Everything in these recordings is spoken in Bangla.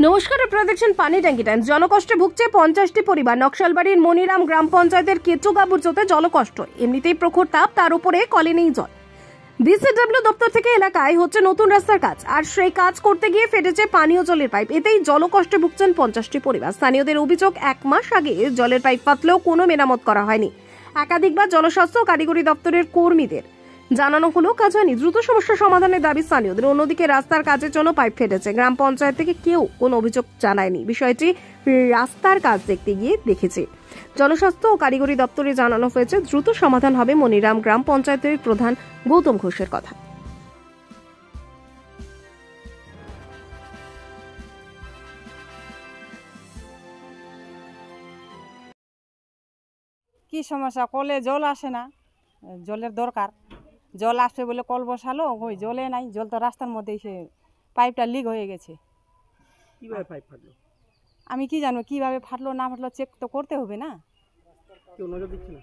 নমস্কার, আপনারা দেখছেন পানি ট্যাঙ্কি টাইমস। জলকষ্টে ভুগছে 50টি পরিবার। নকশালবাড়ির মনিরাম গ্রাম পঞ্চায়েতের কেচুগাবুরজোতে জলকষ্ট। এমনিতেই প্রখর তাপ, তার উপরে কলে নেই জল। বিসিডব্লিউ দপ্তর থেকে এলাকায় হচ্ছে নতুন রাস্তার কাজ, আর সেই কাজ করতে গিয়ে ফেটেছে পানীয় জলের পাইপ। এতেই জলকষ্টে ভুগছেন 50টি পরিবার। স্থানীয়দের অভিযোগ, 1 মাস আগে জলের পাইপ ফাটলেও কোনো মেরামত করা হয়নি। একাধিকবার জলস্বাস্থ্য কারিগরি দপ্তরের কর্মীদের জানানো হলো, কাজ হয়নি। দ্রুত সমস্যা সমাধানের দাবি স্থানীয়দের। অন্যদিকে রাস্তার কাজের জন্য পাইপ ফেটেছে। গ্রাম পঞ্চায়েত থেকে কেউ কোনো অভিযোগ জানায়নি। বিষয়টি রাস্তার কাজ দেখতে গিয়ে দেখেছে। জনস্বাস্থ্য ও কারিগরি দপ্তরে জানানো হয়েছে, দ্রুত সমাধান হবে। মনিরাম গ্রাম পঞ্চায়েতের প্রধান গৌতম ঘোষের কথা। কি সমস্যা? কলে জল আসে না, জলের দরকার। জল আসবে বলে কল বসালো, ওই জলে নাই। জল তো রাস্তার মধ্যেই, সে পাইপটা লিক হয়ে গেছে। কিভাবে পাইপ ফাটলো? আমি কি জানবো কিভাবে ফাটলো না ফাটলো, চেক তো করতে হবে না। কেউ নজর দিচ্ছে না?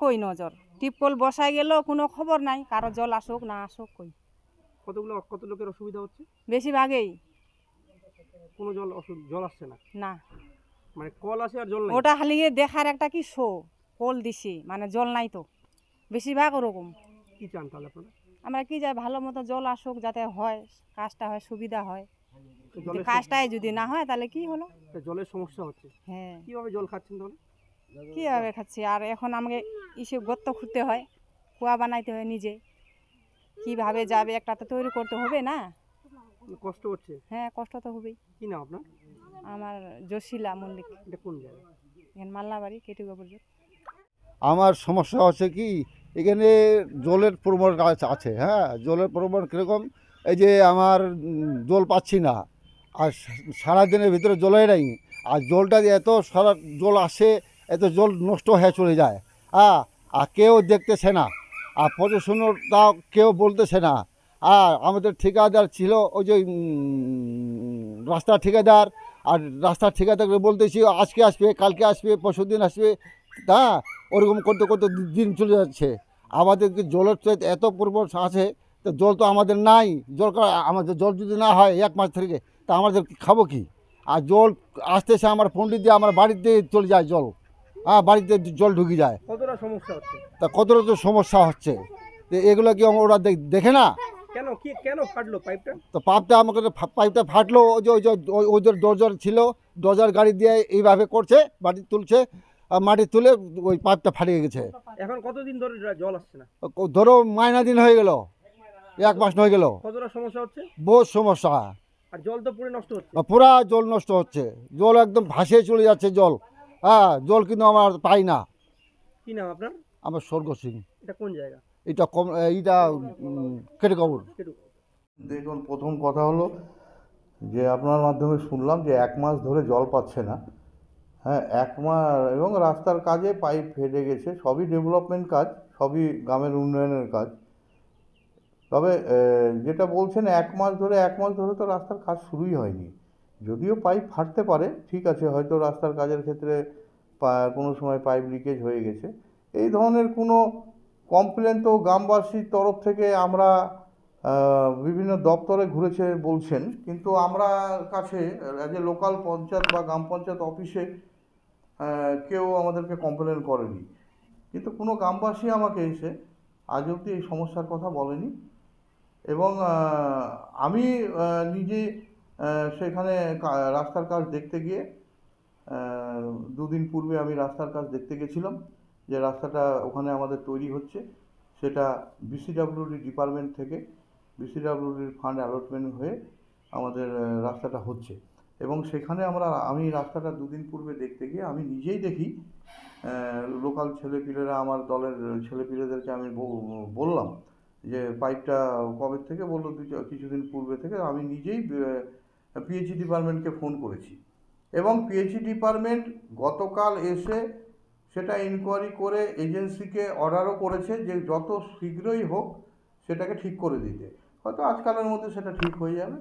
কই নজর? টিপকল বসায় গেল, কোনো খবর নাই কারো জল আসুক না আসুক। কত লোকের অসুবিধা হচ্ছে? বেশিরভাগই কোনো জল আসছে না? না, মানে কল আসে আর জল নাই? ওটা খালি দেখার একটা কি শো। কল দিছি মানে জল নাই তো, বেশিরভাগ ওরকম। কি চান তাহলে আপনারা? আমরা কি যাই, ভালো মতো জল আসুক, যাতে হয় কাজটা হয়, সুবিধা হয়। জলের কাজটাই যদি না হয় তাহলে কি হলো? জলের সমস্যা হচ্ছে। হ্যাঁ, কিভাবে জল খাচ্ছেন তাহলে? কিভাবে খাচ্ছি? আর এখন আমাকে ইসে গর্ত খুঁড়তে হয়, কুয়া বানাইতে হয় নিজে। কিভাবে যাবে, একটা তো তৈরি করতে হবে না? কষ্ট হচ্ছে? হ্যাঁ, কষ্ট তো হবেই। কি নাম আপনার? আমার জসিলা মল্লিক। এটা কোন জায়গা? এখানে মাল্লাবাড়ি, কেটুগাবুরজোত। আমার সমস্যা হচ্ছে কি, এখানে জলের প্রবণ আছে। হ্যাঁ, জলের প্রবণ কীরকম, এই যে আমার জল পাচ্ছি না, আর সারাদিনের ভিতরে জলই নাই। আর জলটা যে এত সারা জল আসে, এত জল নষ্ট হয়ে চলে যায়। হ্যাঁ, আর কেউ দেখতেছে না, আর প্রশাসনটাও কেউ বলতেছে না। আর আমাদের ঠিকাদার ছিল, ওই যে রাস্তার ঠিকাদার, আর রাস্তার ঠিকাদারকে বলতেছি আজকে আসবে, কালকে আসবে, পরশু দিন আসবে। হ্যাঁ, ওরকম করতে করতে দিন চলে যাচ্ছে। আমাদের জলের তো এত পরিমাণ আছে, তো জল তো আমাদের নাই। আমাদের জল যদি না হয় 1 মাস থেকে, তা আমাদের খাবো কি? আর জল আসতেছে আমার পন্ডিত দিয়ে আমার বাড়িতে চলে যায় জল। হ্যাঁ, বাড়িতে জল ঢুকে যায়। কতটা সমস্যা হচ্ছে? তা কতটা তো সমস্যা হচ্ছে, তো এগুলো কি ওরা দেখে না? কেন ফাটলো পাইপটা? তো পাইপটা ফাটলো, ওদের ডোজার ছিল, ডোজার গাড়ি দিয়ে এইভাবে করছে, মাটি তুলছে, মাটি তুলে ওই পাইপটা ফাটিয়ে গেছে। এখন কতদিন ধরে জল আসছে না? ধরো মাইনা দিন হয়ে গেল, 1 মাস হয়ে গেল। কতটা সমস্যা হচ্ছে? বহুত সমস্যা। আর জল তো পুরো নষ্ট হচ্ছে? পুরা জল নষ্ট হচ্ছে, জল একদম ভাসিয়ে চলে যাচ্ছে জল। হ্যাঁ, জল কিন্তু আমার পাই না। কি নাম আপনার? আমার স্বর্গ সিং। এটা কোন জায়গা? এইটা কেটেগবুর। দেখুন, প্রথম কথা হলো যে আপনার মাধ্যমে শুনলাম যে 1 মাস ধরে জল পাচ্ছে না। হ্যাঁ, 1 মাস, এবং রাস্তার কাজে পাইপ ফেটে গেছে। সবই ডেভেলপমেন্ট কাজ, সবই গ্রামের উন্নয়নের কাজ। তবে যেটা বলছেন 1 মাস ধরে তো রাস্তার কাজ শুরুই হয়নি। যদিও পাইপ ফাটতে পারে, ঠিক আছে, হয়তো রাস্তার কাজের ক্ষেত্রে কোনো সময় পাইপ লিকেজ হয়ে গেছে। এই ধরনের কোনো কমপ্লেন তো গ্রামবাসীর তরফ থেকে আমরা বিভিন্ন দপ্তরে ঘুরেছে বলছেন, কিন্তু আমরা কাছে অ্যাজ এ লোকাল পঞ্চায়েত বা গ্রাম পঞ্চায়েত অফিসে কেউ আমাদেরকে কমপ্লেন করেনি। কিন্তু কোনো গ্রামবাসী আমাকে এসে আজ অবধি এই সমস্যার কথা বলেনি। এবং আমি নিজে সেখানে রাস্তার কাজ দেখতে গিয়ে 2 দিন পূর্বে আমি রাস্তার কাজ দেখতে গেছিলাম, যে রাস্তাটা ওখানে আমাদের তৈরি হচ্ছে, সেটা বিসিডব্লিউডি ডিপার্টমেন্ট থেকে বিসিডব্লিউডির ফান্ড অ্যালটমেন্ট হয়ে আমাদের রাস্তাটা হচ্ছে। এবং সেখানে আমি রাস্তাটা 2 দিন পূর্বে দেখতে গিয়ে আমি নিজেই দেখি, লোকাল ছেলেপিলেরা, আমার দলের ছেলেপিলেদেরকে আমি বললাম যে পাইপটা কবে থেকে, বললো কিছুদিন পূর্বে থেকে। আমি নিজেই পিএইচই ডিপার্টমেন্টকে ফোন করেছি, এবং পিএইচই ডিপার্টমেন্ট গতকাল এসে সেটা ইনকোয়ারি করে এজেন্সিকে অর্ডারও করেছে যে যত শীঘ্রই হোক সেটাকে ঠিক করে দিতে। হয়তো আজকালের মধ্যে সেটা ঠিক হয়ে যাবে।